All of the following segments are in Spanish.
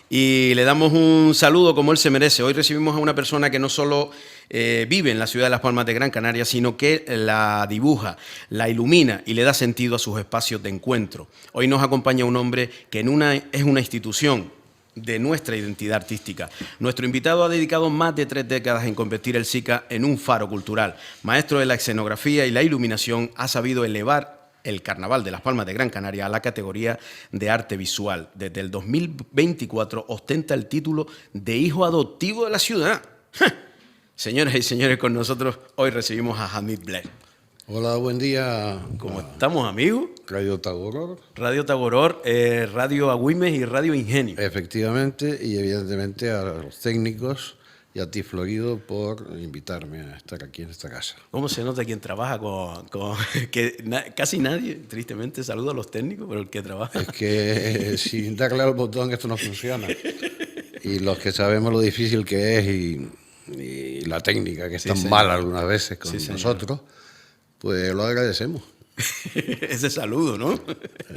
y le damos un saludo como él se merece. Hoy recibimos a una persona que no solo vive en la ciudad de Las Palmas de Gran Canaria, sino que la dibuja, la ilumina y le da sentido a sus espacios de encuentro. Hoy nos acompaña un hombre que es una institución de nuestra identidad artística. Nuestro invitado ha dedicado más de 3 décadas en convertir el SICA en un faro cultural. Maestro de la escenografía y la iluminación, ha sabido elevar el Carnaval de Las Palmas de Gran Canaria a la categoría de arte visual. Desde el 2024 ostenta el título de hijo adoptivo de la ciudad. Señoras y señores, con nosotros hoy recibimos a Hamid Bled. Hola, buen día. ¿Cómo estamos, amigos? Radio Tagoror. Radio Tagoror, Radio Agüimes y Radio Ingenio. Efectivamente, y evidentemente a los técnicos y a ti, Florido, por invitarme a estar aquí en esta casa. ¿Cómo se nota quien trabaja con casi nadie, tristemente, saluda a los técnicos, pero el que trabaja... Es que sin darle al botón esto no funciona. Y los que sabemos lo difícil que es y la técnica, que es tan mala algunas veces con nosotros, pues lo agradecemos. Ese saludo, ¿no?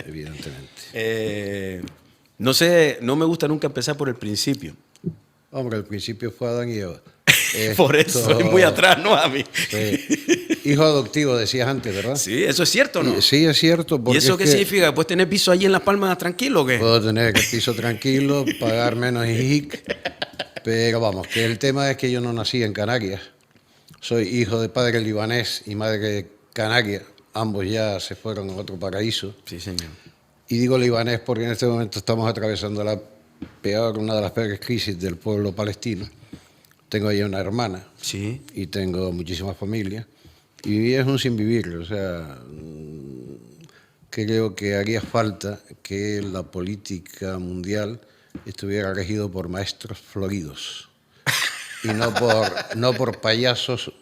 Evidentemente. No sé, no me gusta nunca empezar por el principio. Hombre, el principio fue Adán y Eva. Por eso, es muy atrás, ¿no, a mí? Sí. Hijo adoptivo, decías antes, ¿verdad? Sí, ¿eso es cierto o no? Sí, es cierto. ¿Y eso qué significa? ¿Puedes tener piso allí en Las Palmas tranquilo o qué? Puedo tener el piso tranquilo, pagar menos IJIC, pero vamos, que el tema es que yo no nací en Canarias. Soy hijo de padre libanés y madre canaria. Ambos ya se fueron a otro paraíso. Sí, señor. Y digo libanés porque en este momento estamos atravesando una de las peores crisis del pueblo palestino. Tengo ahí una hermana. Sí. Y tengo muchísima familia. Y vivir es un sin vivir. O sea, creo que haría falta que la política mundial estuviera regido por maestros floridos. Y no por payasos,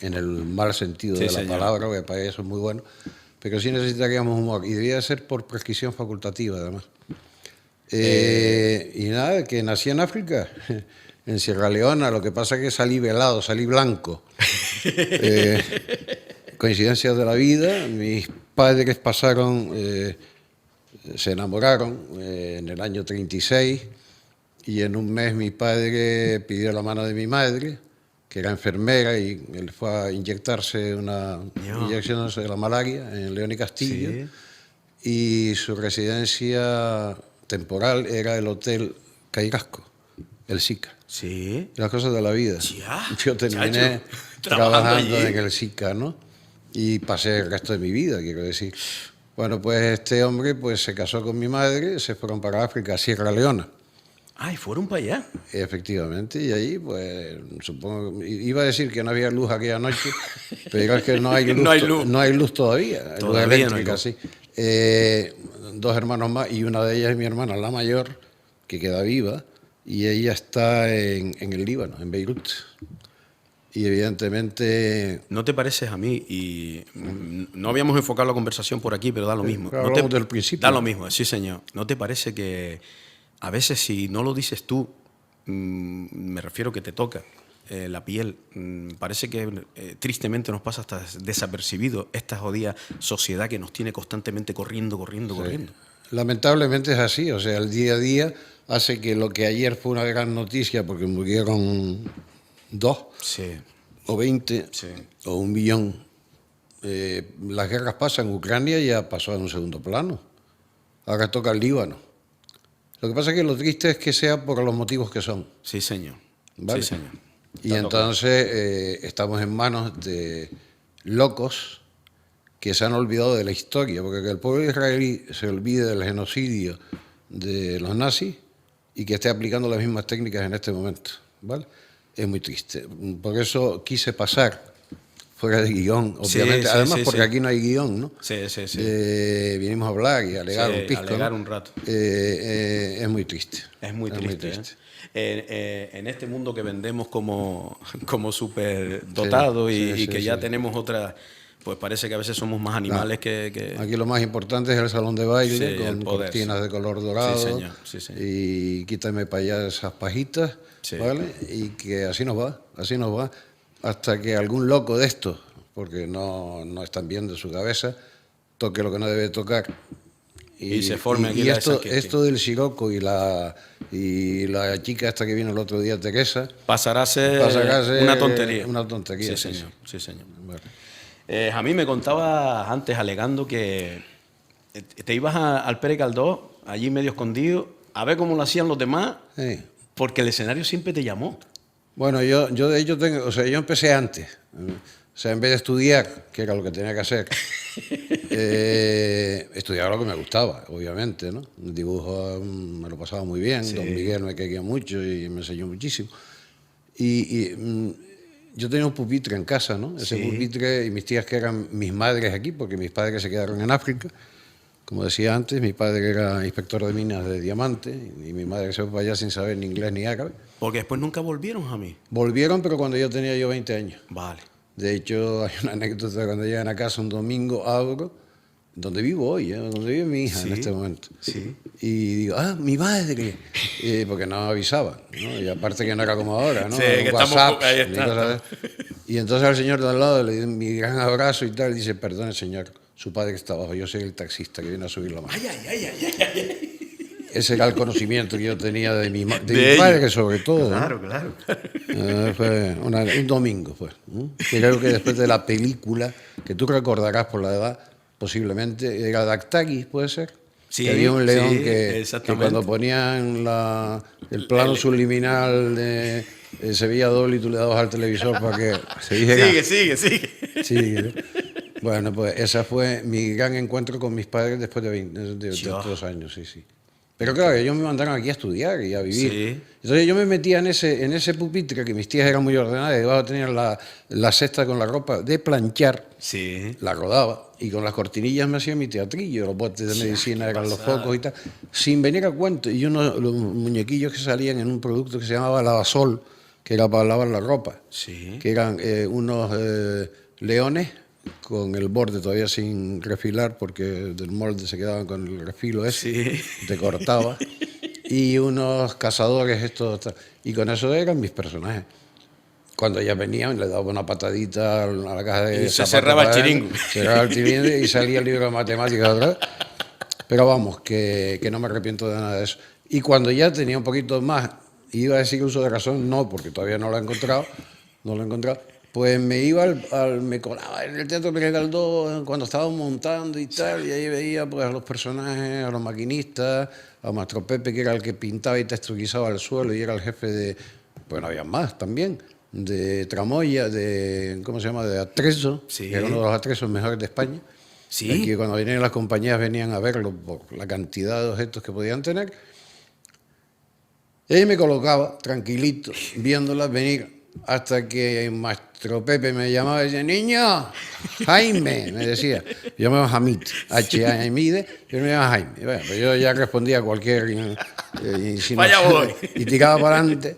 en el mal sentido de la palabra, porque payaso es muy bueno, pero sí necesitaríamos humor. Y debería ser por prescripción facultativa, además. Y nada, que nací en África, en Sierra Leona. Lo que pasa es que salí velado, salí blanco. Coincidencias de la vida. Mis padres se enamoraron en el año 36, y en un mes mi padre pidió la mano de mi madre, que era enfermera, y él fue a inyectarse una inyección de la malaria en León y Castillo. Sí. Y su residencia temporal era el Hotel Cairasco, el SICA. Sí. Las cosas de la vida. Ya, yo terminé trabajando en el SICA, ¿no? Y pasé el resto de mi vida, quiero decir. Bueno, pues este hombre pues se casó con mi madre, se fueron para África, Sierra Leona. Ah, ¿y fueron para allá? Efectivamente, y ahí, pues, supongo, iba a decir que no había luz aquella noche, pero es que no hay luz, no hay luz todavía, luz eléctrica, sí. 2 hermanos más, y una de ellas es mi hermana, la mayor, que queda viva, y ella está en el Líbano, en Beirut. Y evidentemente... ¿No te pareces a mí? Y no habíamos enfocado la conversación por aquí, pero da lo mismo. Hablamos del principio. Da lo mismo, sí, señor. ¿No te parece que a veces, si no lo dices tú, me refiero que te toca la piel, parece que tristemente nos pasa hasta desapercibido esta jodida sociedad que nos tiene constantemente corriendo? Lamentablemente es así, o sea, el día a día hace que lo que ayer fue una gran noticia, porque murieron 2, o 20, o 1 millón, las guerras pasan, Ucrania ya pasó a un segundo plano, ahora toca el Líbano. Lo que pasa es que lo triste es que sea por los motivos que son. Sí, señor. ¿Vale? Sí, señor. Y entonces estamos en manos de locos que se han olvidado de la historia, porque que el pueblo israelí se olvide del genocidio de los nazis y que esté aplicando las mismas técnicas en este momento, ¿vale? Es muy triste. Por eso quise pasar fuera de guión, obviamente. Además, porque aquí no hay guión, ¿no? Sí. Vinimos a hablar y a alegar un pisco. Alegar un rato. Es muy triste. Es muy triste. En este mundo que vendemos como súper dotado y que ya tenemos otra... Pues parece que a veces somos más animales que... Aquí lo más importante es el salón de baile, con cortinas de color dorado. Sí, señor. Y quítame para allá esas pajitas, ¿vale? Y que así nos va, hasta que algún loco de estos, porque no están bien de su cabeza, toque lo que no debe tocar Y se forme aquí y la de esto, San Quintín. esto del siroco y la chica esta que vino el otro día, Teresa, Pasará a ser pasará a ser una tontería. Una tontería, Sí, sí, señor. Sí, señor. Bueno. A mí me contabas antes, alegando que te ibas al Pérez Galdós, allí medio escondido, a ver cómo lo hacían los demás, Sí. porque el escenario siempre te llamó. Bueno, yo de hecho tengo, o sea, yo empecé antes. O sea, en vez de estudiar, que era lo que tenía que hacer, estudiaba lo que me gustaba, obviamente, ¿no? El dibujo me lo pasaba muy bien, Sí. don Miguel me quería mucho y me enseñó muchísimo. Yo tenía un pupitre en casa, ¿no? Ese Sí. pupitre, y mis tías que eran mis madres aquí, porque mis padres se quedaron en África. Como decía antes, mi padre era inspector de minas de diamante y mi madre se fue para allá sin saber ni inglés ni árabe. Porque después nunca volvieron a mí. Volvieron, pero cuando yo tenía 20 años. Vale. De hecho, hay una anécdota cuando llegan a casa un domingo, abro, donde vivo hoy, donde vive mi hija Sí, en este momento. sí. Y digo, mi madre, porque no avisaban, ¿no? Y aparte que no era como ahora, ¿no? Sí, que estamos ahí ni está, cosas así. Y entonces al señor de al lado le di mi gran abrazo y tal, y dice, perdone señor, su padre está abajo, yo soy el taxista que viene a subir la mano. Ay, ay, ay, ay, ay, ay. Ese era el conocimiento que yo tenía de mi De padre, ellos. sobre todo. Claro, ¿no? claro. Fue un domingo, pues. Creo que después de la película, que tú recordarás por la edad, posiblemente, era Dactagui, ¿puede ser? Sí, que había un león sí, que exactamente. cuando ponían el plano subliminal de Sevilla Doble y tú le dabas al televisor para que se dijera. Sigue. Sí. Bueno, pues ese fue mi gran encuentro con mis padres después de 22 años, sí. Pero claro, ellos me mandaron aquí a estudiar y a vivir. Sí. Entonces yo me metía en ese pupitre, que mis tías eran muy ordenadas, y debajo tenían la cesta con la ropa de planchar, Sí. la rodaba, y con las cortinillas me hacía mi teatrillo, los botes de medicina eran los focos y tal, sin venir a cuento. Y los muñequillos que salían en un producto que se llamaba Lavasol, que era para lavar la ropa, Sí. que eran unos leones con el borde todavía sin refilar, porque del molde se quedaban con el refilo ese, Sí. te cortaba, y unos cazadores estos, y con eso eran mis personajes. Cuando ya venían, le daba una patadita a la caja de Y se zapatos cerraba el para chiringo. adentro, cerraba el chiringo y salía el libro de matemáticas otra vez. Pero vamos, que no me arrepiento de nada de eso. Y cuando ya tenía un poquito más, iba a decir uso de razón, no, porque todavía no lo he encontrado, pues me iba me colaba en el Teatro Pérez Galdós cuando estábamos montando y tal, y ahí veía pues a los personajes, a los maquinistas, a Mastro Pepe, que era el que pintaba y texturizaba el suelo, y era el jefe de, pues no había más también, de Tramoya, ¿cómo se llama?, de Atrezo, Sí. que era uno de los atrezos mejores de España. Sí. Aquí cuando venían las compañías venían a verlo por la cantidad de objetos que podían tener. Y ahí me colocaba, tranquilito, viéndolas venir, hasta que Mastro Pepe me llamaba y decía, niño, Jaime, me decía. Yo me llamo Hamid, H-A-M-I-D, yo me llamo Jaime. Y bueno, pues yo ya respondía a cualquier insinuación Vaya voy. y tiraba para adelante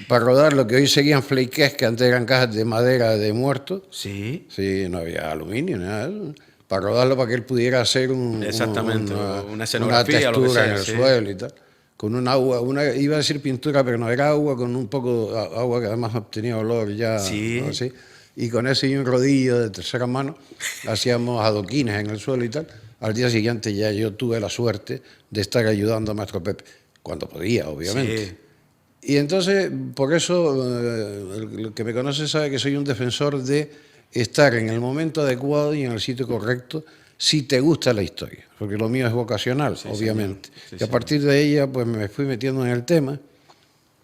para rodar lo que hoy seguían fleiqués, que antes eran cajas de madera de muertos. Sí. Sí, no había aluminio, nada. Para rodarlo para que él pudiera hacer Exactamente, una una escenografía o lo que textura sea, en el sí. suelo y tal. Con un agua, iba a decir pintura, pero no era agua, con un poco de agua que además tenía olor ya. Sí. ¿no? Así. Y con eso y un rodillo de tercera mano hacíamos adoquines en el suelo y tal. Al día siguiente ya yo tuve la suerte de estar ayudando a Maestro Pepe, cuando podía, obviamente. Sí. Y entonces, por eso, el que me conoce sabe que soy un defensor de estar en el momento adecuado y en el sitio correcto, si te gusta la historia, porque lo mío es vocacional, Sí, obviamente. señor. Sí, y a partir de ella, pues me fui metiendo en el tema,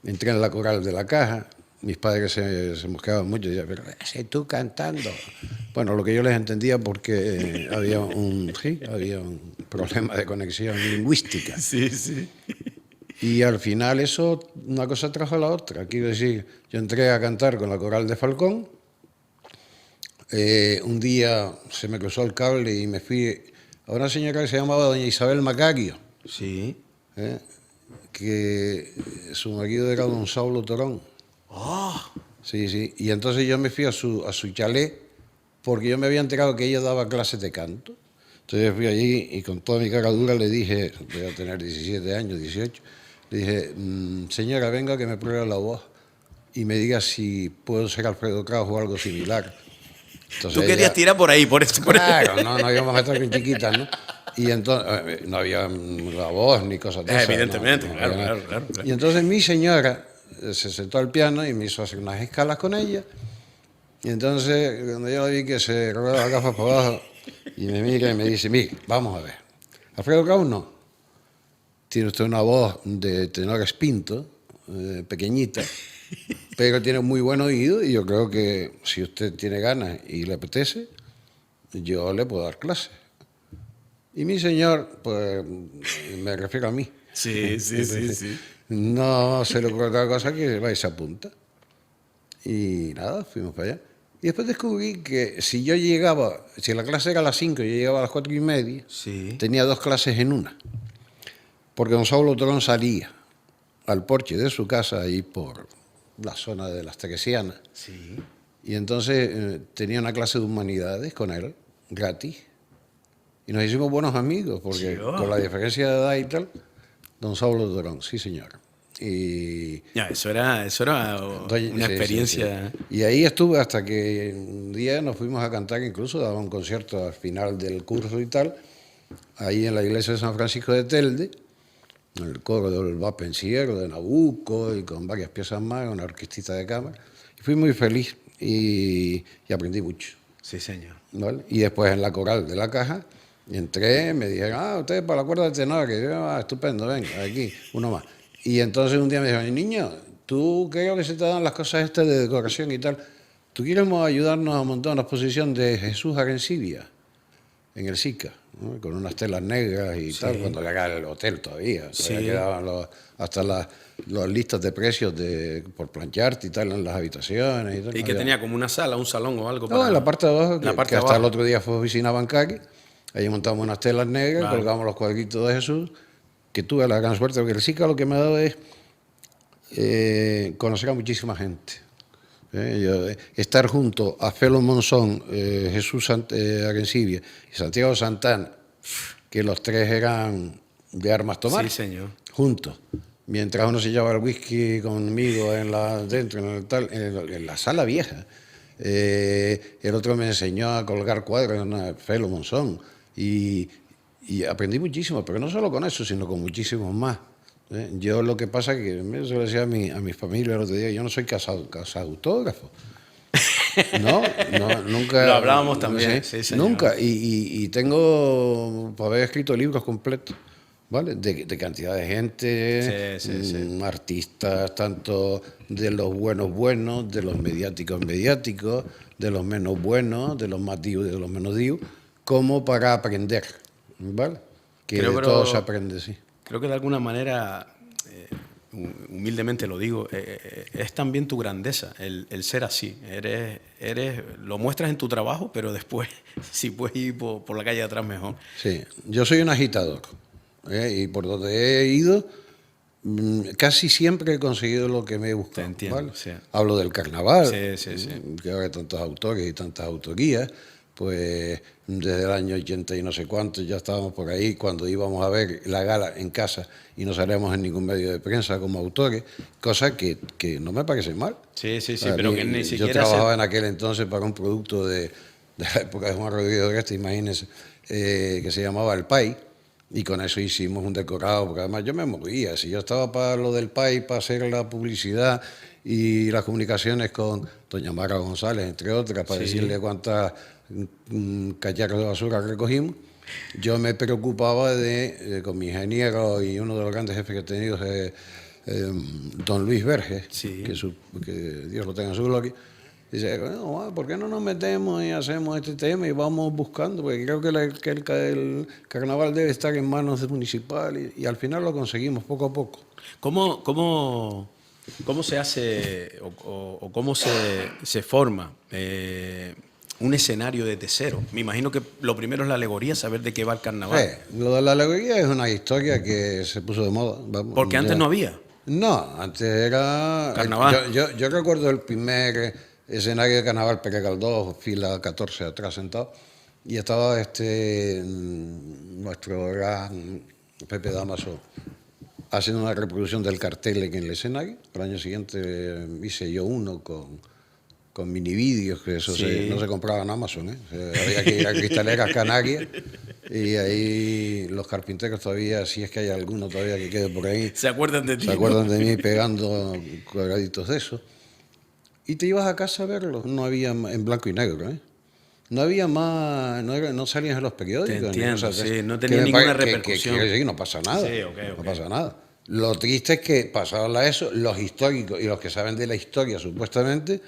entré en la coral de la Caja, mis padres se mosqueaban mucho, y decían, pero si tú cantando. Bueno, lo que yo les entendía porque había un problema de conexión lingüística. Sí. Y al final eso, una cosa trajo a la otra. Quiero decir, yo entré a cantar con la coral de Falcón. Un día se me cruzó el cable y me fui a una señora que se llamaba doña Isabel Macario, Sí. que su marido era don Saulo Torón. Oh. Sí. Y entonces yo me fui a su chalet porque yo me había enterado que ella daba clases de canto. Entonces yo fui allí y con toda mi cara dura le dije, voy a tener 17 años, 18, le dije, señora, venga que me pruebe la voz y me diga si puedo ser Alfredo Kraus o algo similar. Entonces Tú querías tirar por ahí, por eso. Claro, no íbamos a estar con chiquitas, ¿no? Y entonces no había la voz ni cosas de esas. Evidentemente, no claro, había nada. claro. Y entonces mi señora se sentó al piano y me hizo hacer unas escalas con ella. Y entonces, cuando yo la vi que se robaba las gafas para abajo y me mira y me dice, mire, vamos a ver. Alfredo Kraus no. Tiene usted una voz de tenor espinto, pequeñita, pero tiene muy buen oído y yo creo que si usted tiene ganas y le apetece, yo le puedo dar clase. Y mi señor, pues me refiero a mí. Sí. No se le ocurre otra cosa que va y se apunta. Y nada, fuimos para allá. Y después descubrí que si yo llegaba, si la clase era a las 5 y yo llegaba a las 4:30, Sí. tenía 2 clases en una. Porque don Saulo Torón salía al porche de su casa, ahí por la zona de las Teresianas. Sí. Y entonces tenía una clase de humanidades con él, gratis. Y nos hicimos buenos amigos, porque Sí, oh. con la diferencia de edad y tal, don Saulo Torón, sí señor. Y Ya, eso era una sí, experiencia. sí, sí. Y ahí estuve hasta que un día nos fuimos a cantar, incluso daba un concierto al final del curso y tal, ahí en la iglesia de San Francisco de Telde, en el coro del Vapensiero, de Nabucco, y con varias piezas más, una orquestita de cámara. Y fui muy feliz y aprendí mucho. Sí, señor. ¿Vale? Y después en la coral de la Caja, entré, me dijeron, usted para la cuerda de tenor, que yo, estupendo, venga, aquí, uno más. Y entonces un día me dijeron, niño, tú creo que se te dan las cosas estas de decoración y tal, ¿tú quieres ayudarnos a montar una exposición de Jesús Arencibia en el SICA, ¿no? Con unas telas negras y tal, cuando le era el hotel todavía quedaban hasta las listas de precios por plancharte y tal en las habitaciones y tal. Y que tenía como una sala, un salón o algo. No, en la parte de abajo, la parte que de hasta abajo. el otro día fue oficina bancaria. Ahí montamos unas telas negras, Vale. colgamos los cuadritos de Jesús, que tuve la gran suerte, porque el SICA lo que me ha dado es conocer a muchísima gente. Estar junto a Felo Monzón, Jesús Arencibia y Santiago Santana, que los tres eran de armas tomar, Sí, señor. juntos. Mientras uno se llevaba el whisky conmigo dentro, en la sala vieja. El otro me enseñó a colgar cuadros en Felo Monzón. Y aprendí muchísimo, pero no solo con eso, sino con muchísimos más. Yo lo que pasa es que, eso le decía a mi familia el otro día, yo no soy cazautógrafo. No, nunca. Lo hablábamos también, sí, señor. Nunca. Y tengo, por haber escrito libros completos, ¿vale? De cantidad de gente, Sí. Artistas, tanto de los buenos, de los mediáticos, de los menos buenos, de los más dios, de los menos dios, como para aprender, ¿vale? Que Creo, de todo se aprende, sí. Creo que de alguna manera, humildemente lo digo, es también tu grandeza, el ser así. Lo muestras en tu trabajo, pero después, si puedes ir por la calle de atrás, mejor. Sí, yo soy un agitador, y por donde he ido, casi siempre he conseguido lo que me he buscado. Te entiendo, ¿vale? sí. Hablo del carnaval, Sí. que ahora hay tantos autores y tantas autorías, pues desde el año 80 y no sé cuánto ya estábamos por ahí cuando íbamos a ver la gala en casa y no salíamos en ningún medio de prensa como autores, cosa que no me parece mal. Sí, A pero mí, que ni yo siquiera... trabajaba en aquel entonces para un producto de la época de Juan Rodríguez Oreste, imagínense, que se llamaba El Pai, y con eso hicimos un decorado, porque además yo me moría. Si yo estaba para lo del Pai, para hacer la publicidad y las comunicaciones con doña Mara González, entre otras, para decirle cuántas cacharros de basura recogimos, yo me preocupaba con mi ingeniero y uno de los grandes jefes que he tenido, don Luis Verges, que Dios lo tenga en su gloria. Dice, no, ¿por qué no nos metemos y hacemos este tema y vamos buscando? Porque creo que el carnaval debe estar en manos municipales y al final lo conseguimos poco a poco. ¿Cómo se hace o cómo se forma un escenario desde cero? Me imagino que lo primero es la alegoría, saber de qué va el carnaval. Lo de la alegoría es una historia que se puso de moda. Vamos, porque antes no había. No, antes era... Carnaval. Yo recuerdo el primer escenario de carnaval, Pere Galdós, fila 14 atrás sentado, y estaba nuestro gran Pepe Damaso haciendo una reproducción del cartel en el escenario. El año siguiente hice yo uno con con minivídeos, que eso Sí. no se compraba en Amazon, ¿eh? O sea, había que ir a Cristaleras Canarias y ahí los carpinteros todavía, si es que hay alguno todavía que quede por ahí, ¿Se acuerdan de ti? se acuerdan de mí pegando cuadraditos de eso. Y te ibas a casa a verlo, no había en blanco y negro, ¿eh? No había más, no salían en los periódicos. Te ni entiendo, cosas de sí, esas. no Que tenía me ninguna pare- repercusión. quiero decir, no pasa nada. Sí, ok, No ok. pasa nada. Lo triste es que, pasado a eso, los históricos y los que saben de la historia, supuestamente,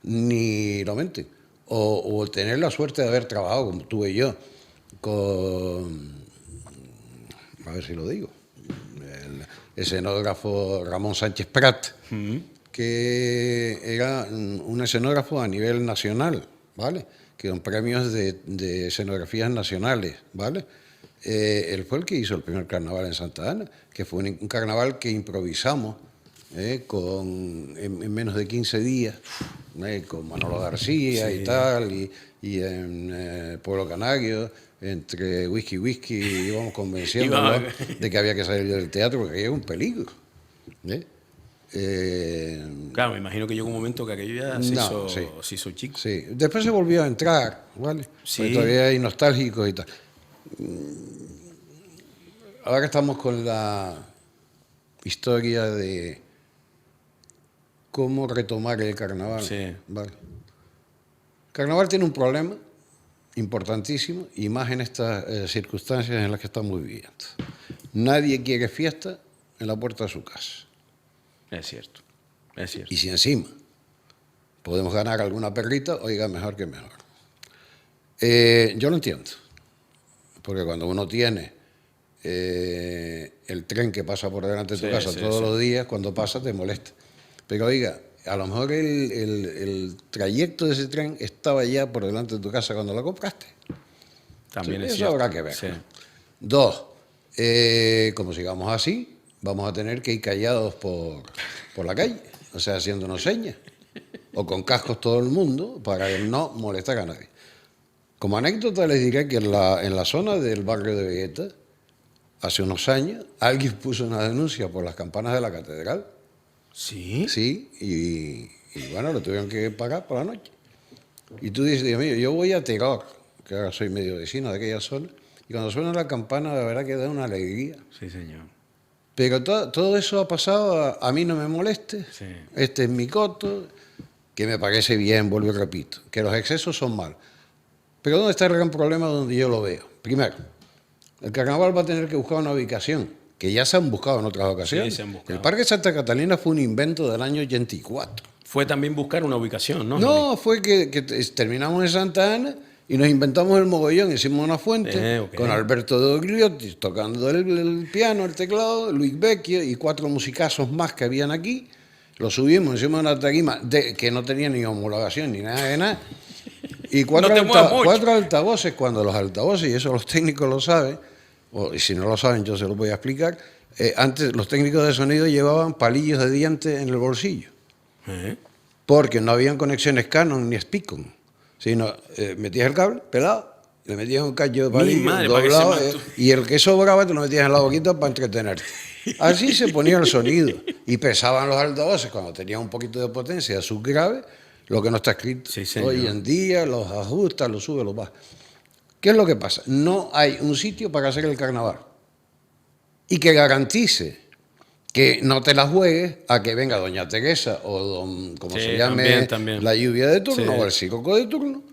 ni lo menten. O tener la suerte de haber trabajado, como tuve yo, con, a ver si lo digo, el escenógrafo Ramón Sánchez Prat, que era un escenógrafo a nivel nacional, ¿vale? Que con premios de escenografías nacionales, ¿vale? Él fue el que hizo el primer carnaval en Santa Ana, que fue un carnaval que improvisamos en menos de 15 días, con Manolo García y tal, y en Pueblo Canario, entre whisky íbamos convenciéndolo de que había que salir del teatro porque era un peligro. ¿eh? Claro, me imagino que llegó un momento que aquello ya se hizo chico. Sí. Después se volvió a entrar, ¿vale? Sí. Porque todavía hay nostálgicos y tal. Ahora estamos con la historia de cómo retomar el carnaval. Sí. ¿vale? El carnaval tiene un problema importantísimo y más en estas circunstancias en las que estamos viviendo. Nadie quiere fiesta en la puerta de su casa. Es cierto, es cierto. Y si encima podemos ganar alguna perrita, oiga, mejor que mejor. Yo lo entiendo, porque cuando uno tiene el tren que pasa por delante de tu casa todos los días, cuando pasa te molesta. Pero oiga, a lo mejor el trayecto de ese tren estaba ya por delante de tu casa cuando lo compraste. También es Eso cierto. habrá que ver. Sí. Dos, como sigamos así, vamos a tener que ir callados por la calle, o sea, haciéndonos señas, o con cascos todo el mundo, para no molestar a nadie. Como anécdota les diré que en la zona del barrio de Vegeta, hace unos años, alguien puso una denuncia por las campanas de la catedral. ¿Sí? Sí, y bueno, lo tuvieron que pagar por la noche. Y tú dices, Dios mío, yo voy a Teror, que ahora soy medio vecino de aquella zona, y cuando suena la campana, la verdad que da una alegría. Sí, señor. Pero todo eso ha pasado, a mí no me moleste, Sí. este es mi coto, que me parece bien, vuelvo y repito, que los excesos son malos. Pero ¿dónde está el gran problema donde yo lo veo? Primero, el carnaval va a tener que buscar una ubicación, que ya se han buscado en otras ocasiones. Sí, se han buscado. El Parque Santa Catalina fue un invento del año 84. Fue también buscar una ubicación, ¿no? No, fue que terminamos en Santa Ana y nos inventamos el mogollón, hicimos una fuente Ok. con Alberto de Ogliotti tocando el piano, el teclado, Luis Vecchio y 4 musicazos más que habían aquí. Lo subimos encima de una tarima que no tenía ni homologación ni nada de nada. Y No te muevas mucho. 4 altavoces, cuando los altavoces, y eso los técnicos lo saben, y si no lo saben yo se lo voy a explicar, antes los técnicos de sonido llevaban palillos de dientes en el bolsillo. Porque no habían conexiones Canon ni Spicon, sino metías el cable pelado, le metías un cacho de palillo madre, para que doblado se y el que sobraba te lo metías en la boquita para entretenerte. Así se ponía el sonido y pesaban los altavoces cuando tenían un poquito de potencia, sus graves, lo que no está escrito. Sí, señor. Hoy en día los ajustas, los subes, los bajas. ¿Qué es lo que pasa? No hay un sitio para hacer el carnaval y que garantice que no te la juegues a que venga doña Teresa o don, como Sí, se llame, también. la lluvia de turno Sí. o el siroco de turno,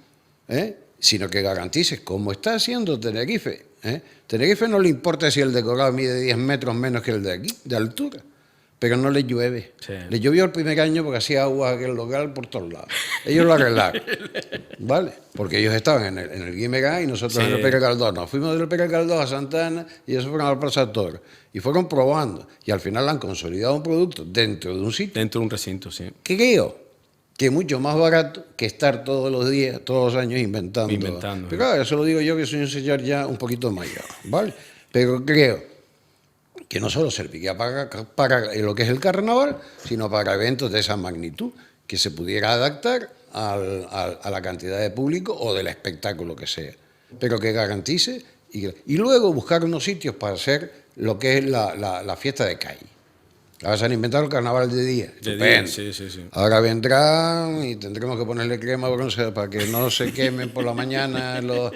sino que garantices, como está haciendo Tenerife. Tenerife no le importa si el decorado mide 10 metros menos que el de aquí, de altura, pero no le llueve. Sí. Le llovió el primer año porque hacía agua aquel local por todos lados. Ellos lo arreglaron, ¿vale? Porque ellos estaban en el Guimerá y nosotros Sí. en el Pere Caldós. Nos fuimos del Pere Caldós a Santa Ana y ellos fueron a la Plaza Toro. Y fueron probando. Y al final han consolidado un producto dentro de un sitio. Dentro de un recinto, sí. Creo que es mucho más barato que estar todos los días, todos los años inventando. Inventando, Pero claro, eso lo digo yo que soy un señor ya un poquito mayor, ¿vale? Pero creo que no solo serviría para lo que es el carnaval, sino para eventos de esa magnitud, que se pudiera adaptar a la cantidad de público o del espectáculo que sea, pero que garantice y luego buscar unos sitios para hacer lo que es la fiesta de calle. Ahora se han inventado el carnaval de día. De día, Estupendo. sí, sí, sí. Ahora vendrán y tendremos que ponerle crema bronce para que no se quemen por la mañana los...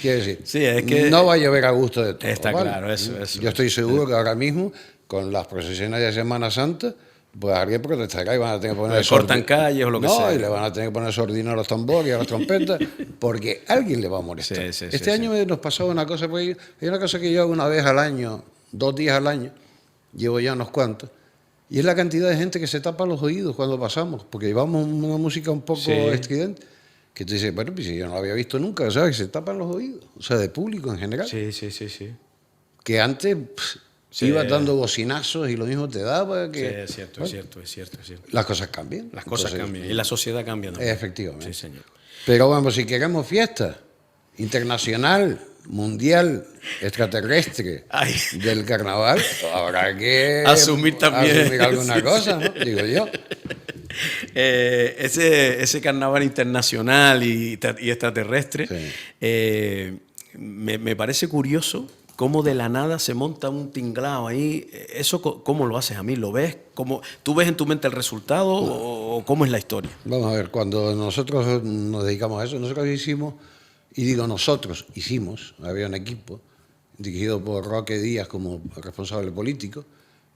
Quiero decir, Sí, es que no va a llover a gusto de todo. está ¿vale? claro, eso. Yo estoy seguro que ahora mismo, con las procesiones de Semana Santa, pues alguien protestará y van a tener que poner Pues cortan calles o lo que no, sea. y le van a tener que poner sordina a los tambores y a las trompetas, porque alguien le va a molestar. Sí, sí, Este sí, año nos pasaba una cosa, porque hay una cosa que yo hago una vez al año, 2 días al año, llevo ya unos cuantos, y es la cantidad de gente que se tapa los oídos cuando pasamos, porque llevamos una música un poco Sí. estridente, que tú dices, bueno, pues si yo no lo había visto nunca, ¿sabes? Que se tapan los oídos, o sea, de público en general, Sí, sí, sí, sí. que antes Sí. ibas dando bocinazos y lo mismo te daba. Sí, Que, es cierto, bueno, es cierto, es cierto, es cierto. las cosas cambian. Las cosas Entonces, cambian y la sociedad cambia también. Efectivamente. Sí, señor. Pero bueno, si queremos fiesta internacional, mundial, extraterrestre Ay. del carnaval, habrá que Asumir también. asumir alguna cosa, ¿no? Digo yo. Ese carnaval internacional y extraterrestre, Sí. me parece curioso cómo de la nada se monta un tinglao ahí. ¿Eso cómo lo haces a mí? ¿Lo ves? ¿Tú ves en tu mente el resultado o cómo es la historia? Vamos a ver, cuando nosotros nos dedicamos a eso, nosotros hicimos, y digo nosotros hicimos, había un equipo dirigido por Roque Díaz como responsable político,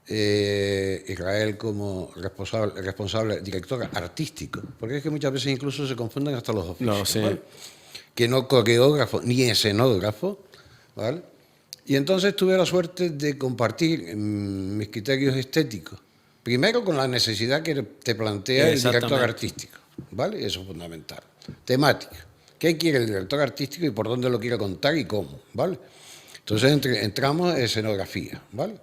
Israel como responsable director artístico, porque es que muchas veces incluso se confunden hasta los oficios, No, sí. ¿vale? Que no coreógrafo ni escenógrafo, ¿vale? Y entonces tuve la suerte de compartir mis criterios estéticos, primero con la necesidad que te plantea el director Exactamente. artístico, ¿vale? Eso es fundamental. Temática. ¿Qué quiere el director artístico y por dónde lo quiere contar y cómo, ¿vale? Entonces entramos en escenografía, ¿vale?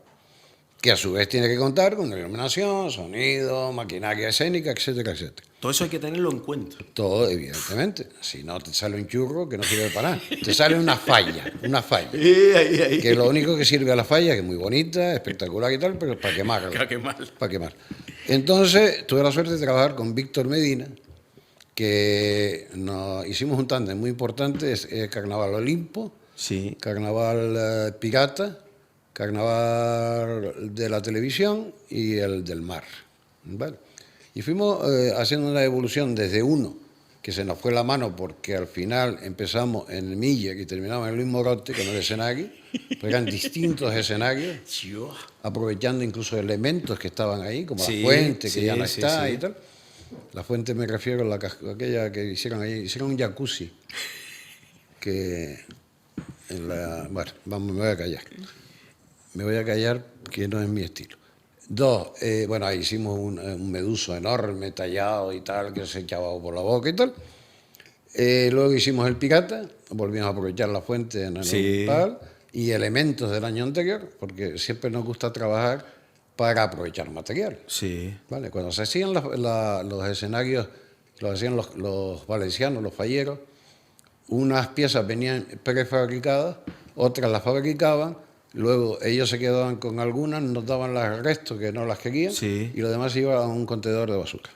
Que a su vez tiene que contar con iluminación, sonido, maquinaria escénica, etcétera, etcétera. Todo eso hay que tenerlo en cuenta. Todo, evidentemente. Si no, te sale un churro que no sirve para nada. Te sale una falla, que lo único que sirve a la falla, que es muy bonita, espectacular y tal, pero para quemarla. Qué mal. Para quemar. Entonces, tuve la suerte de trabajar con Víctor Medina, que nos hicimos un tándem muy importante, es Carnaval Olimpo, Sí. Carnaval Pirata, Carnaval de la televisión y el del mar. ¿Vale? Y fuimos haciendo una evolución desde uno, que se nos fue la mano porque al final empezamos en el Miller y terminamos en Luis Morote con el escenario, pero eran distintos escenarios, aprovechando incluso elementos que estaban ahí, como Sí, la fuente, que sí, ya no sí, está sí. y tal. La fuente me refiero a aquella que hicieron ahí, hicieron un jacuzzi, que bueno, me voy a callar. Me voy a callar, que no es mi estilo. Dos, bueno, ahí hicimos un meduso enorme, tallado y tal, que se echaba por la boca y tal. Luego hicimos el pirata, volvimos a aprovechar la fuente en el Sí. tal, y elementos del año anterior, porque siempre nos gusta trabajar para aprovechar material. Sí. ¿Vale? Cuando se hacían los escenarios, los hacían los valencianos, los falleros, unas piezas venían prefabricadas, otras las fabricaban, luego ellos se quedaban con algunas, nos daban las restos que no las querían, Sí. y lo demás iba a un contenedor de basura.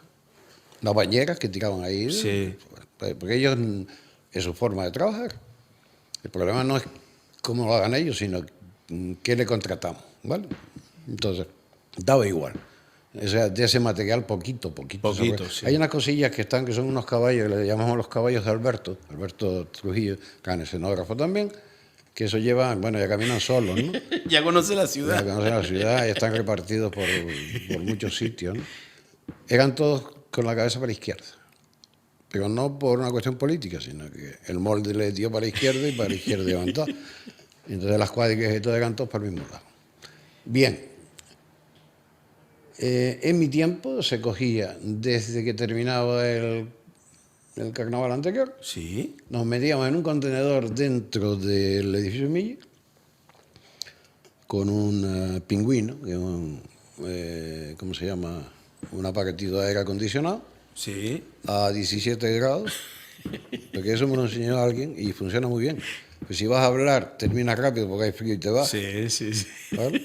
Las bañeras que tiraban ahí, Sí. porque ellos es su forma de trabajar. El problema no es cómo lo hagan ellos, sino qué le contratamos, ¿vale? Entonces, daba igual. O sea, de ese material poquito. Sí. Hay unas cosillas que están, que son unos caballos, le llamamos los caballos de Alberto Trujillo, que es escenógrafo también, que eso llevan, bueno, ya caminan solos, ¿no? Ya conoce la Ya ciudad. conocen la ciudad y están repartidos por muchos sitios, ¿no? Eran todos con la cabeza para la izquierda, pero no por una cuestión política, sino que el molde le dio para la izquierda y para la izquierda iban todos. Entonces las cuadrigas y todo eran todos para el mismo lado. Bien. En mi tiempo se cogía desde que terminaba el carnaval anterior, Sí. nos metíamos en un contenedor dentro del edificio Mille con un pingüino, que es ¿cómo se llama? Un aparatito de aire acondicionado Sí. a 17 grados, porque eso me lo enseñó alguien y funciona muy bien. Pues si vas a hablar, termina rápido porque hay frío y te vas. Sí, sí, sí. ¿Vale?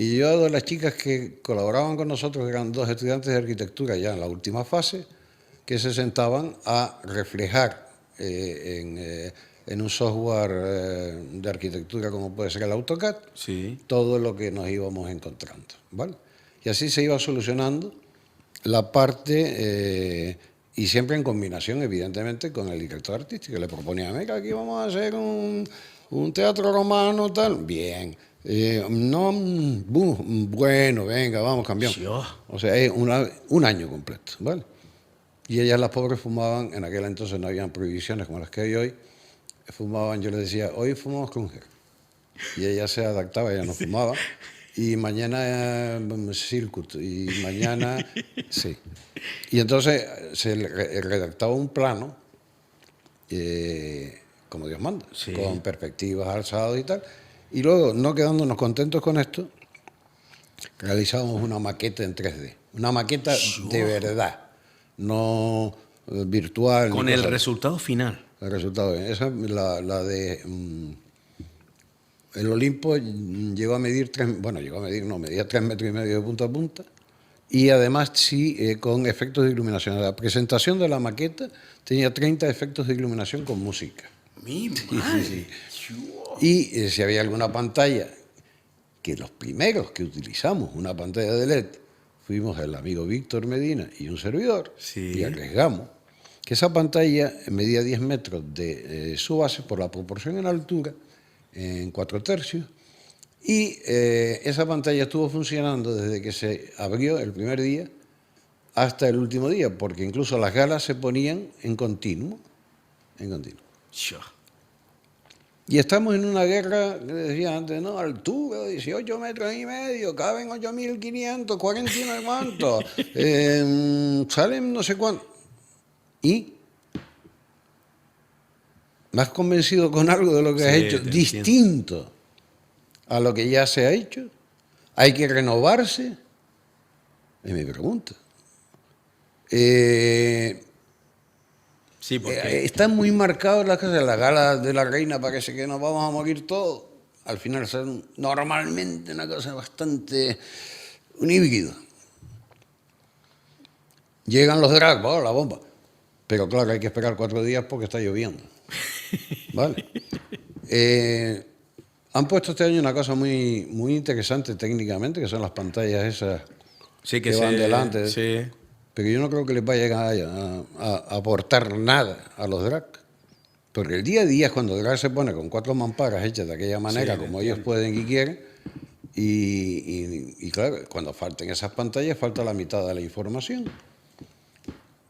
Y yo, de las chicas que colaboraban con nosotros, eran 2 estudiantes de arquitectura ya en la última fase, que se sentaban a reflejar en un software de arquitectura como puede ser el AutoCAD, Sí. todo lo que nos íbamos encontrando, ¿vale? Y así se iba solucionando la parte, y siempre en combinación, evidentemente, con el director artístico. Le proponía, mira, aquí vamos a hacer un teatro romano, tal. Bien. No, bueno, venga, vamos, cambiamos. Dios. O sea, es un año completo, ¿vale? Y ellas, las pobres, fumaban, en aquel entonces no habían prohibiciones como las que hay hoy, fumaban, yo les decía, hoy fumamos con gel. Y ella se adaptaba, ella no fumaba. Y mañana circuit, y mañana, sí. Y entonces se redactaba un plano, como Dios manda, Sí. con perspectivas alzadas y tal. Y luego, no quedándonos contentos con esto, realizamos una maqueta en 3D. Una maqueta de verdad, no virtual. Con ni el cosa. resultado final. El resultado, esa es la de... el Olimpo llegó a medir medía 3,5 metros de punta a punta, y además sí con efectos de iluminación. La presentación de la maqueta tenía 30 efectos de iluminación con música. Mi madre. Sí. Y si había alguna pantalla, que los primeros que utilizamos una pantalla de LED fuimos el amigo Víctor Medina y un servidor, Sí. y arriesgamos que esa pantalla medía 10 metros de su base por la proporción en altura, en 4/3, y esa pantalla estuvo funcionando desde que se abrió el primer día hasta el último día, porque incluso las galas se ponían en continuo. Dios. Y estamos en una guerra, que decía antes, no, altura, 18 metros y medio, caben 8.500, 49 cuántos, salen no sé cuánto. Y me has convencido con algo de lo que has hecho, te distinto a lo que ya se ha hecho. Hay que renovarse. Es mi pregunta. Sí, porque Están muy marcados las cosas. La gala de la reina parece que nos vamos a morir todos. Al final son normalmente una cosa bastante un híbrido. Llegan los drags, oh, la bomba. Pero claro, hay que esperar 4 días porque está lloviendo. ¿Vale? Han puesto este año una cosa muy, muy interesante técnicamente, que son las pantallas esas sí que van delante. Sí. Pero yo no creo que les vaya a aportar nada a los drag. Porque el día a día es cuando el drag se pone con 4 mamparas hechas de aquella manera, Sí, como ellos pueden y quieren. Y claro, cuando falten esas pantallas, falta la mitad de la información.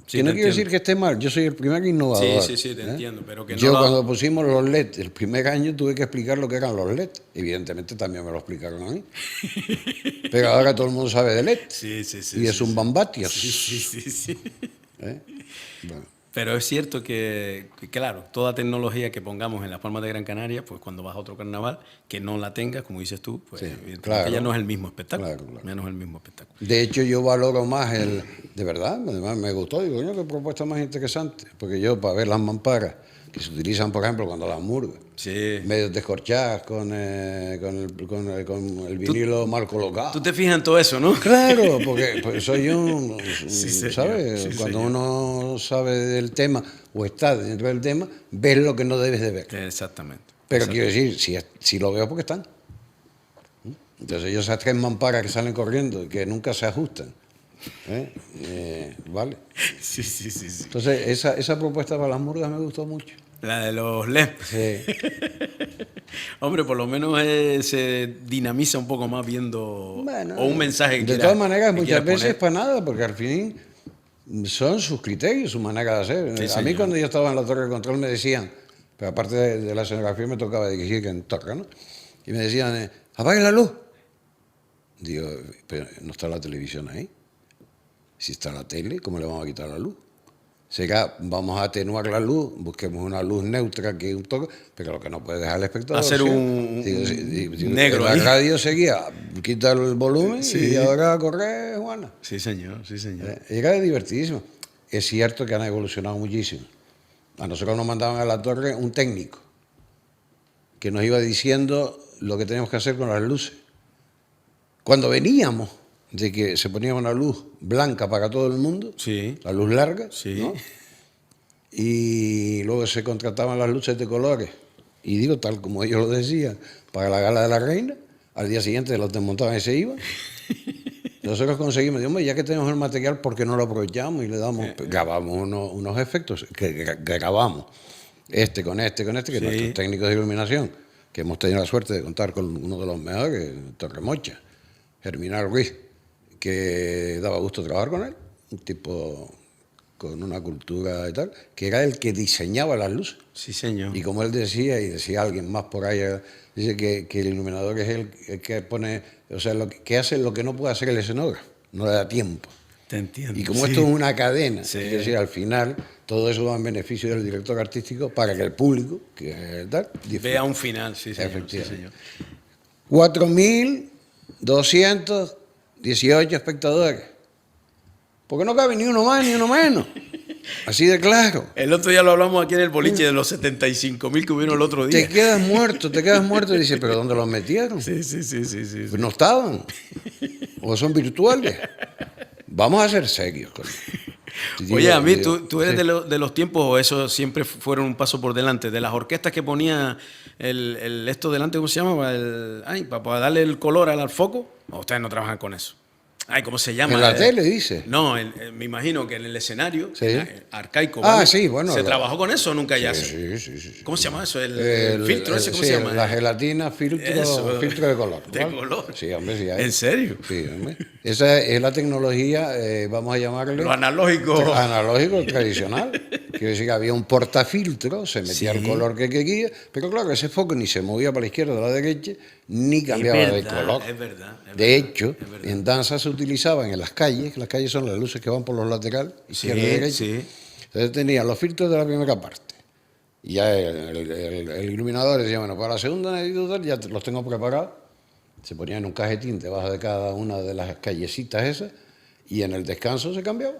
Sí, Que no te quiere entiendo. decir que esté mal, yo soy el primer innovador. Sí, te entiendo, pero que no yo lo- cuando pusimos los LED el primer año tuve que explicar lo que eran los LED. Evidentemente también me lo explicaron a mí. Pero ahora todo el mundo sabe de LED. Sí. Y es un bambatios. Sí. ¿Eh? Bueno, Pero es cierto que, claro, toda tecnología que pongamos en las Palmas de Gran Canaria, pues cuando vas a otro carnaval, que no la tengas, como dices tú, pues Sí, evidentemente claro. ya no es el mismo espectáculo. Claro. Ya no es el mismo espectáculo. de hecho, yo valoro más de verdad, además me gustó, digo, coño, qué propuesta más interesante. Porque yo, para ver las mamparas que se utilizan, por ejemplo, cuando las murgas, Sí. medio descorchadas con el vinilo mal colocado. Tú te fijas en todo eso, ¿no? Claro, porque pues, soy un, Sí, señor. ¿sabes? Sí, Cuando señor. uno sabe del tema o está dentro del tema, ves lo que no debes de ver. Exactamente. Pero quiero decir, si lo veo porque están. Entonces ellos esas 3 mamparas que salen corriendo y que nunca se ajustan. ¿Vale? Sí. Entonces esa propuesta para las murgas me gustó mucho. La de los LED. Sí. Hombre, por lo menos se dinamiza un poco más viendo Bueno, o un mensaje que de quieras- todas maneras, que muchas quieras veces poner. para nada, porque al fin son sus criterios, su manera de hacer. Sí, A mí señor. cuando yo estaba en la torre de control me decían, pero aparte de la escenografía me tocaba dirigir en torre, ¿no? Y me decían, apague la luz. Digo, pero no está la televisión ahí. Si está la tele, ¿cómo le vamos a quitar la luz? Será, vamos a atenuar la luz, busquemos una luz neutra que un toque, pero lo que no puede dejar el espectador. Hacer ¿sí? un Digo, negro la ahí. radio seguía, quita el volumen Sí. y ahora a correr, Juana. Sí, señor. Era divertidísimo. Es cierto que han evolucionado muchísimo. A nosotros nos mandaban a la torre un técnico que nos iba diciendo lo que teníamos que hacer con las luces. Cuando veníamos de que se ponía una luz blanca para todo el mundo, Sí. la luz larga, Sí. ¿no? Y luego se contrataban las luces de colores, y digo tal como ellos lo decían, para la gala de la reina, al día siguiente los desmontaban y se iban. nosotros conseguimos, digamos, ya que tenemos el material, ¿por qué no lo aprovechamos y le damos, grabamos unos efectos que grabamos? Con este, que nuestros técnicos de iluminación, que hemos tenido la suerte de contar con uno de los mejores, Torremocha, Germinal Ruiz, que daba gusto trabajar con él, un tipo con una cultura y tal, que era el que diseñaba las luces. Sí, señor. Y como él decía, y decía alguien más por ahí, dice que el iluminador es el que pone, o sea, que hace lo que no puede hacer el escenógrafo, no le da tiempo. Te entiendo. Y como esto es una cadena, Sí. es decir, al final todo eso va en beneficio del director artístico para que el público, que tal, disfrute. Vea un final, sí, señor. Efectivamente. Sí, señor. 4.218 espectadores. Porque no cabe ni uno más ni uno menos. Así de claro. El otro día lo hablamos aquí en el boliche de los 75.000 que hubieron el otro día. Te quedas muerto y dices, ¿pero dónde los metieron? Sí. Pues no estaban. O son virtuales. Vamos a ser serios con eso. Oye, a mí, tú eres de los tiempos, o eso siempre fueron un paso por delante, de las orquestas que ponía esto delante, ¿cómo se llama? Para darle el color al foco. ¿O ustedes no trabajan con eso? Ay, ¿cómo se llama? En la tele, dice. No, me imagino que en el escenario, Sí. arcaico. Ah, ¿vale? sí, bueno. ¿Se trabajó con eso o nunca ya? Sí. ¿Cómo se llama eso? ¿El filtro ese? ¿Cómo se llama? La gelatina, filtro de color. De color. Sí, hombre, sí hay. ¿En serio? Sí, hombre. Esa es la tecnología, vamos a llamarle... Lo analógico. Analógico, tradicional. Quiere decir que había un portafiltro, se metía el color que quería, pero claro, ese foco ni se movía para la izquierda o la derecha, ni cambiaba de color. Es verdad. De hecho, en danza se utilizaban en las calles son las luces que van por los laterales, izquierda y derecha. Sí. Entonces tenían los filtros de la primera parte. Y ya el iluminador decía, bueno, para la segunda necesito tal, ya los tengo preparados. Se ponían en un cajetín debajo de cada una de las callecitas esas y en el descanso se cambiaba.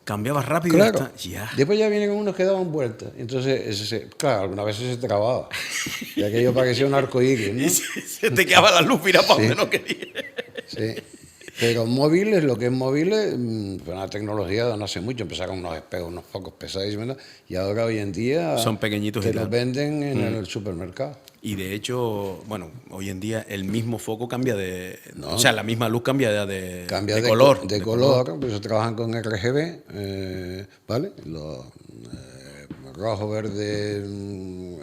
Cambiaba rápido. Claro. Ya. Después ya vienen unos que daban vueltas. Entonces, claro, algunas veces se trababa. Y aquello parecía un arcoíris, ¿no? Y se te quedaba la luz, mira, para donde no quería. Sí. Pero móviles, lo que es móviles, fue una tecnología de no hace mucho. Empezaron unos espejos, unos focos pesadísimos, ¿no? Y ahora hoy en día son pequeñitos te y los tal. venden en el supermercado. Y de hecho, bueno, hoy en día el mismo foco cambia de... o sea, la misma luz cambia de color. De color, pues trabajan con RGB, ¿vale? Los rojo, verde,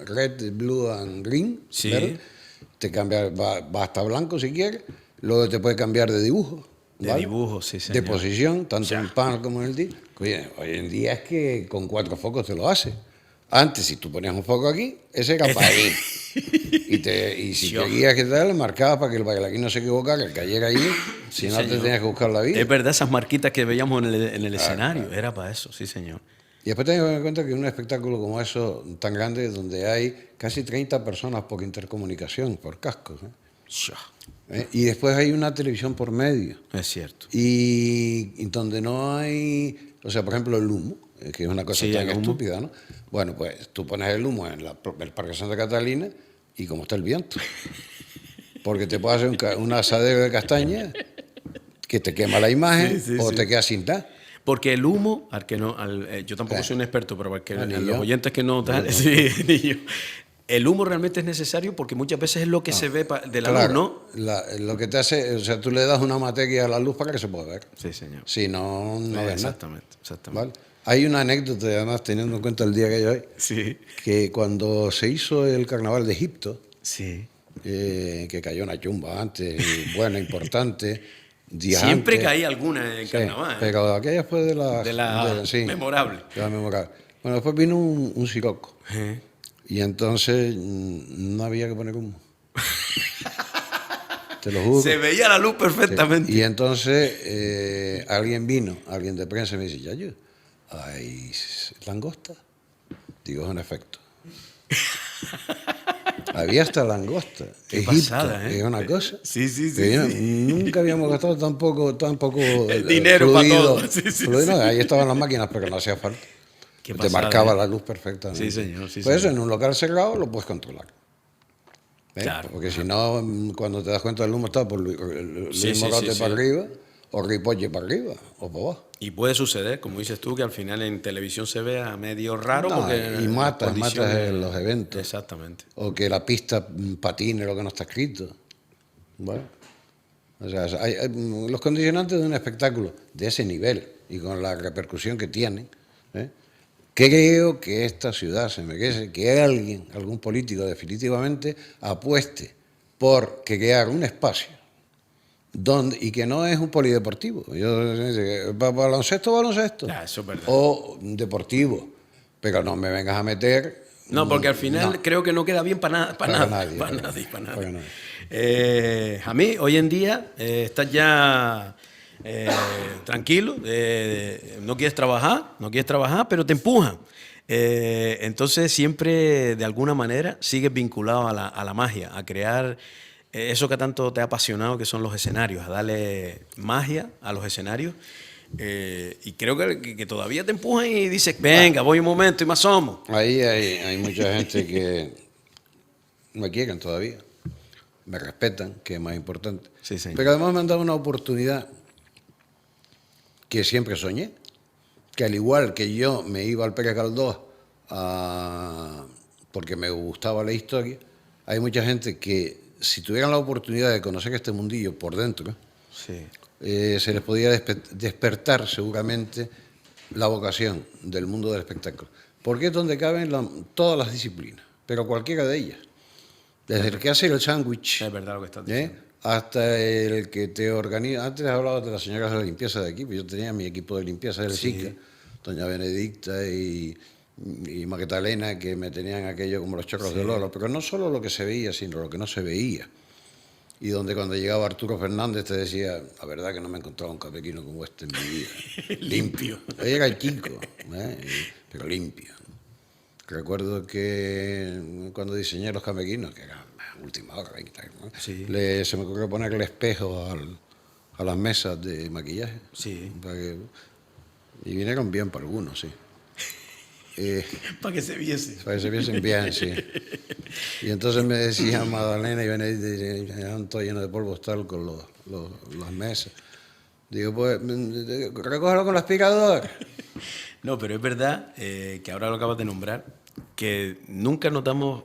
red, blue and green. Sí. ¿Verde? Te cambia, va hasta blanco si quieres. Luego te puede cambiar de dibujo. ¿vale? De dibujo, sí, señor. De posición, tanto en el panel como en el disco. Oye, hoy en día es que con 4 focos te lo hace. Antes, si tú ponías un foco aquí, ese era para ahí. Y si querías que tal, marcabas para que el bailarín no se equivocara, que cayera ahí, si no te tenías que buscar la vida. Es verdad, esas marquitas que veíamos en el escenario, era para eso, sí, señor. Y después tengo que dar cuenta que un espectáculo como eso, tan grande, donde hay casi 30 personas por intercomunicación, por cascos, y después hay una televisión por medio. Es cierto. Y donde no hay, o sea, por ejemplo, el humo, que es una cosa tan estúpida, ¿no? Bueno, pues tú pones el humo en el Parque Santa Catalina y como está el viento. Porque te puede hacer un asadero de castaña que te quema la imagen te quedas sin nada. Porque el humo, yo tampoco soy un experto, pero para que los oyentes que no están, el humo realmente es necesario porque muchas veces es lo que se ve de la luz, ¿no? Lo que te hace, o sea, tú le das una materia a la luz para que se pueda ver. Sí, señor. Si no, no ves nada. Exactamente. ¿Vale? Hay una anécdota, además, teniendo en cuenta el día que hay hoy, que cuando se hizo el carnaval de Egipto, que cayó una chumba antes, buena, importante, siempre caía alguna en el carnaval. Pero aquella fue de la memorable. De la memorable. Bueno, después vino un siroco. Y entonces no había que poner humo. Te lo juro. Se veía la luz perfectamente. Y entonces alguien de prensa, y me dice, Yayo, ¿hay langosta? Digo, es un efecto. Había hasta langosta. Qué Egipto, pasada, ¿eh? Es una cosa. Sí. Nunca habíamos gastado tan poco dinero para todo. No, ahí estaban las máquinas, pero no hacía falta. Te marcaba la luz perfectamente. Sí, señor. Pues eso, en un local cerrado lo puedes controlar. Claro, porque si no, cuando te das cuenta del humo está por Luis Morote para arriba, o Ripolle para arriba, o para abajo. Y puede suceder, como dices tú, que al final en televisión se vea medio raro. Y matas los eventos. Exactamente. O que la pista patine lo que no está escrito. Bueno, O sea, los condicionantes de un espectáculo de ese nivel y con la repercusión que tienen, ¿eh? Creo que esta ciudad se merece que alguien, algún político definitivamente, apueste por crear un espacio donde, y que no es un polideportivo. Baloncesto, Eso es verdad. o deportivo, pero no me vengas a meter. No, porque al final No, creo que no queda bien para nada, para nadie, para para nadie, para para nadie. nadie. A mí, hoy en día, estás ya tranquilo, no quieres trabajar, pero te empujan. Entonces siempre, de alguna manera, sigues vinculado a la magia, a crear eso que tanto te ha apasionado, que son los escenarios, a darle magia a los escenarios. Y creo que todavía te empujan y dices, venga, voy un momento y más somos. Ahí hay mucha gente que me quieren todavía, me respetan, que es más importante. Sí, señor. Pero además me han dado una oportunidad que siempre soñé, que al igual que yo me iba al Pérez Galdós porque me gustaba la historia, hay mucha gente que si tuvieran la oportunidad de conocer este mundillo por dentro, Sí. se les podía despertar seguramente la vocación del mundo del espectáculo. Porque es donde caben todas las disciplinas, pero cualquiera de ellas. Desde el que hace el sándwich, Es verdad lo que estás diciendo. hasta el que te organiza. Antes hablaba de las señoras de limpieza de aquí, pues yo tenía mi equipo de limpieza del Sí. SICA, doña Benedicta y Magdalena, que me tenían aquello como los chorros de loro, pero no solo lo que se veía, sino lo que no se veía. Y donde cuando llegaba Arturo Fernández te decía, la verdad que no me he encontrado un capequino como este en mi vida. Limpio. Era chico, pero limpio. Recuerdo que cuando diseñé los camequinos, que era última hora, ¿no? Sí. Se me ocurrió ponerle espejo a las mesas de maquillaje. Sí. Y vinieron bien para algunos, sí. Para que se viese. Para que se viesen bien, sí. Y entonces me decía Magdalena y Benedicta, eran todo lleno de polvo tal con las mesas. Digo, pues, recógelo con la aspiradora. No, pero es verdad que ahora lo acabas de nombrar, que nunca notamos,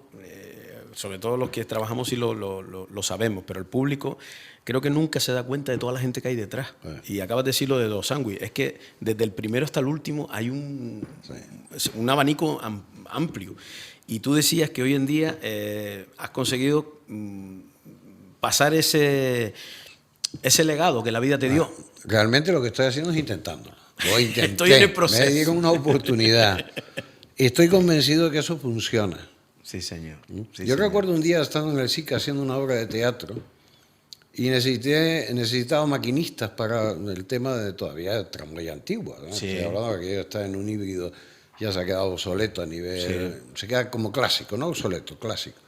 sobre todo los que trabajamos y lo sabemos, pero el público creo que nunca se da cuenta de toda la gente que hay detrás. Y acabas de decir lo de los sándwiches. Es que desde el primero hasta el último hay un abanico amplio. Y tú decías que hoy en día has conseguido pasar ese legado que la vida te dio. Realmente lo que estoy haciendo es intentándolo. Lo intenté. Estoy en el proceso. Me dieron una oportunidad. Estoy convencido de que eso funciona. Sí, señor. Sí, Yo señor. recuerdo un día estando en el SICA haciendo una obra de teatro y necesitaba maquinistas para el tema de todavía tramway antigua, ¿no? Sí. Estoy hablando de que ya está en un híbrido, ya se ha quedado obsoleto a nivel... Se queda como clásico, no obsoleto, clásico.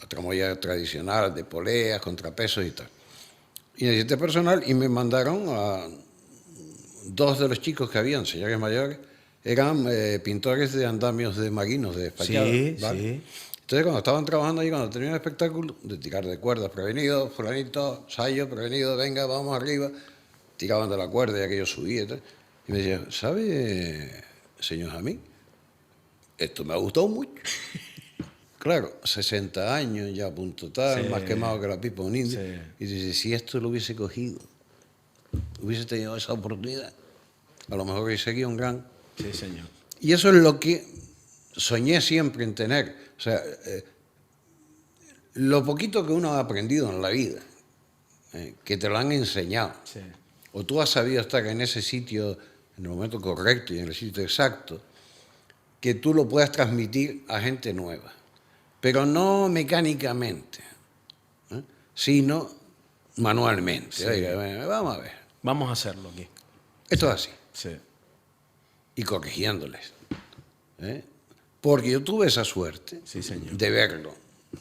La tramoya tradicional de poleas, contrapesos y tal. Y necesité personal y me mandaron a dos de los chicos que habían, señores mayores, eran pintores de andamios de maguinos, de fachada. Sí, ¿vale? sí. Entonces, cuando estaban trabajando ahí, cuando tenían el espectáculo, de tirar de cuerdas, prevenido, fulanito, Sayo, prevenido, venga, vamos arriba, tiraban de la cuerda y aquello subía y tal. Y me decían, ¿sabe, señor Jamín? Esto me ha gustado mucho. Claro, 60 años ya a punto tal, Sí. más quemado que la pipa de un indio. Sí. Y dice, si esto lo hubiese cogido, hubiese tenido esa oportunidad, a lo mejor hubiese seguido un gran... Sí, señor. Y eso es lo que soñé siempre en tener. O sea, lo poquito que uno ha aprendido en la vida, que te lo han enseñado, Sí. o tú has sabido estar en ese sitio en el momento correcto y en el sitio exacto, que tú lo puedas transmitir a gente nueva. Pero no mecánicamente, sino manualmente. Sí. Oiga, vamos a ver. Vamos a hacerlo aquí. Esto es así. Sí. Y corrigiéndoles. Porque yo tuve esa suerte Sí, señor. de verlo.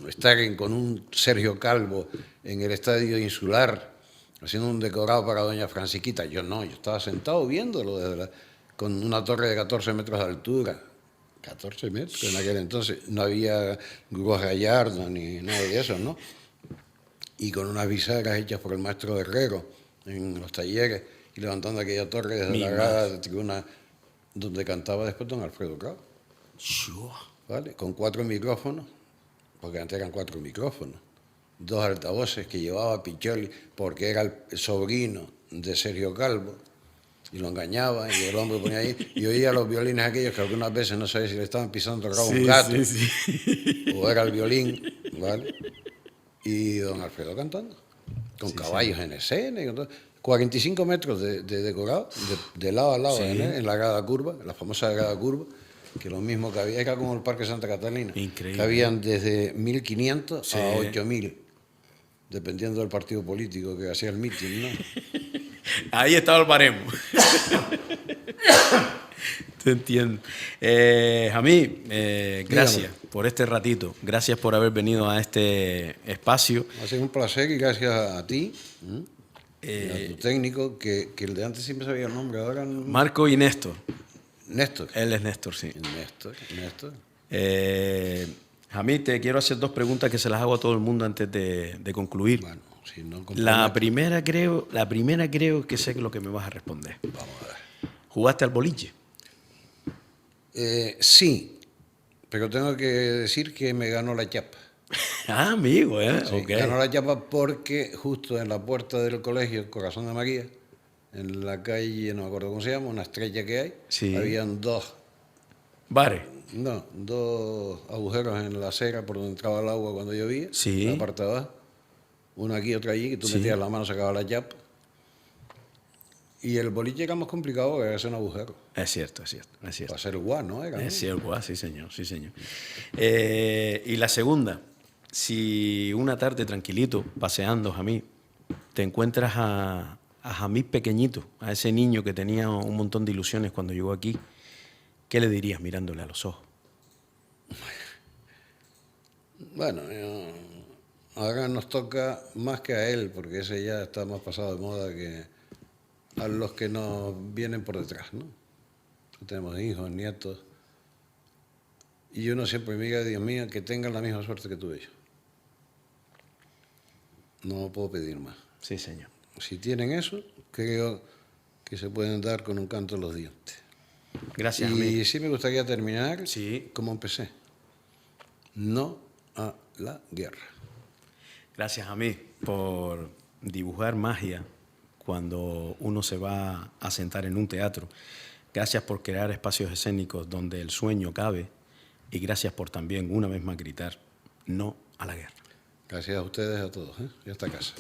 Estar con un Sergio Calvo en el Estadio Insular, haciendo un decorado para doña Francisquita. Yo no, yo estaba sentado viéndolo con una torre de 14 metros de altura. 14 metros, en aquel entonces no había grúas Gallardo ni nada de eso, ¿no? Y con unas bisagras hechas por el maestro Herrero en los talleres y levantando aquella torre desde la grada de tribuna donde cantaba después don Alfredo Kraus, ¿vale? Con 4 micrófonos, porque antes eran 4 micrófonos, 2 altavoces que llevaba Picholi porque era el sobrino de Sergio Calvo, y lo engañaba, y el hombre ponía ahí, y oía los violines aquellos que algunas veces no sabía si le estaban pisando a un gato o era el violín, ¿vale? Y don Alfredo cantando, con caballos en escena, y con todo. 45 metros de decorado, de lado a lado, en la grada curva, la famosa grada curva, que lo mismo que había, era como el Parque Santa Catalina. Increíble. Que habían desde 1.500 a 8.000, dependiendo del partido político que hacía el mitin, ¿no? Ahí estaba el baremo. Te entiendo. Jamí, gracias por este ratito. Gracias por haber venido a este espacio. Ha sido un placer y gracias a ti, y a tu técnico, que el de antes siempre sabía el nombre, ahora no. Marco y Néstor. Néstor. Él es Néstor, sí. Néstor. Jamí, te quiero hacer 2 preguntas que se las hago a todo el mundo antes de concluir. Bueno, si no La primera creo que sé lo que me vas a responder. Vamos a ver. ¿Jugaste al boliche? Sí, pero tengo que decir que me ganó la chapa. Ah, amigo, Sí, ok. ganó la chapa porque justo en la puerta del colegio Corazón de María, en la calle, no me acuerdo cómo se llama, una estrella que hay, Sí. habían dos agujeros en la acera por donde entraba el agua cuando llovía, Sí. en la parte de abajo, una aquí, otra allí, que tú Sí. metías la mano, sacabas la chapa. Y el boliche era más complicado porque era hacer un agujero. Es cierto. Para hacer guau, ¿no? Era, ¿no? Es cierto, sí, señor. Y la segunda, si una tarde tranquilito, paseando, Jamí, te encuentras a Jamí pequeñito, a ese niño que tenía un montón de ilusiones cuando llegó aquí, ¿qué le dirías mirándole a los ojos? Bueno, ahora nos toca más que a él, porque ese ya está más pasado de moda que a los que nos vienen por detrás, ¿no? Tenemos hijos, nietos, y uno siempre mira, Dios mío, que tengan la misma suerte que tuve yo. No puedo pedir más. Sí, señor. Si tienen eso, creo que se pueden dar con un canto en los dientes. Gracias, Jamí. Y sí me gustaría terminar Sí. como empecé. No a la guerra. Gracias a mí por dibujar magia cuando uno se va a sentar en un teatro. Gracias por crear espacios escénicos donde el sueño cabe y gracias por también una vez más gritar no a la guerra. Gracias a ustedes, a todos, ¿eh? Y hasta casa.